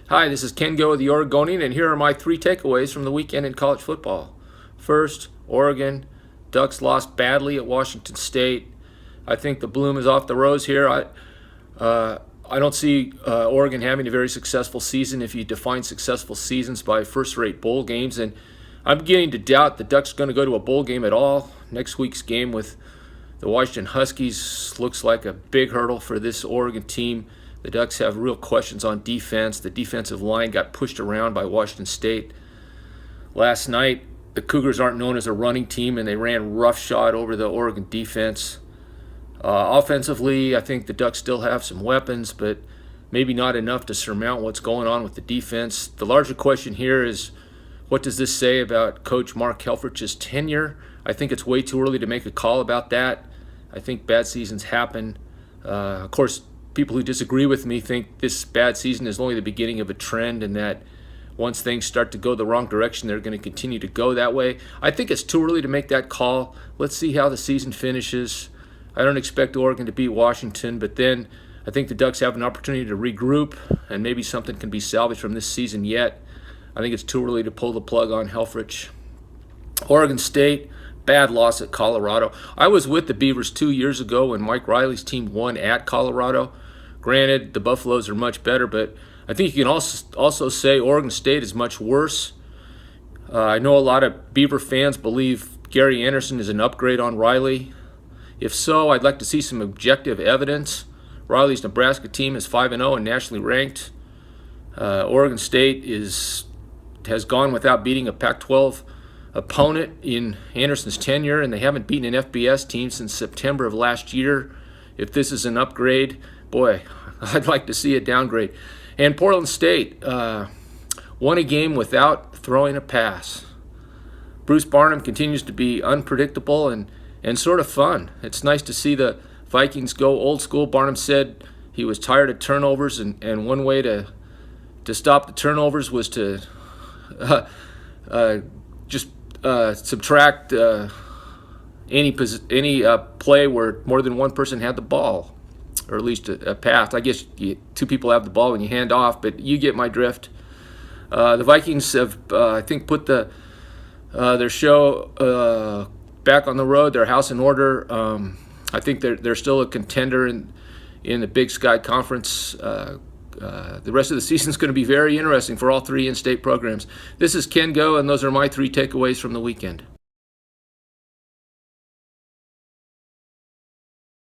Hi, this is Ken Go of the Oregonian, and here are my three takeaways from the weekend in college football. First, Oregon. Ducks lost badly at Washington State. I think the bloom is off the rose here. I don't see Oregon having a very successful season if you define successful seasons by first-rate bowl games, and I'm beginning to doubt the Ducks are going to go to a bowl game at all. Next week's game with the Washington Huskies looks like a big hurdle for this Oregon team. The Ducks have real questions on defense. The defensive line got pushed around by Washington State last night. The Cougars aren't known as a running team, and they ran roughshod over the Oregon defense. Offensively, I think the Ducks still have some weapons, but maybe not enough to surmount what's going on with the defense. The larger question here is, what does this say about Coach Mark Helfrich's tenure? I think it's way too early to make a call about that. I think bad seasons happen. Of course, people who disagree with me think this bad season is only the beginning of a trend, and that once things start to go the wrong direction, they're going to continue to go that way. I think it's too early to make that call. Let's see how the season finishes. I don't expect Oregon to beat Washington, but then I think the Ducks have an opportunity to regroup, and maybe something can be salvaged from this season yet. I think it's too early to pull the plug on Helfrich. Oregon State, bad loss at Colorado. I was with the Beavers 2 years ago when Mike Riley's team won at Colorado. Granted, the Buffaloes are much better, but I think you can also say Oregon State is much worse. I know a lot of Beaver fans believe Gary Anderson is an upgrade on Riley. If so, I'd like to see some objective evidence. Riley's Nebraska team is 5-0 and nationally ranked. Oregon State has gone without beating a Pac-12 opponent in Anderson's tenure, and they haven't beaten an FBS team since September of last year. If this is an upgrade, boy, I'd like to see a downgrade. And Portland State won a game without throwing a pass. Bruce Barnum continues to be unpredictable and sort of fun. It's nice to see the Vikings go old school. Barnum said he was tired of turnovers, and one way to stop the turnovers was to just subtract any play where more than one person had the ball, or at least a pass. I guess two people have the ball when you hand off, but you get my drift. The Vikings have, I think, put their show back on the road, their house in order. I think they're still a contender in the Big Sky Conference. The rest of the season is going to be very interesting for all three in-state programs. This is Ken Go, and those are my three takeaways from the weekend.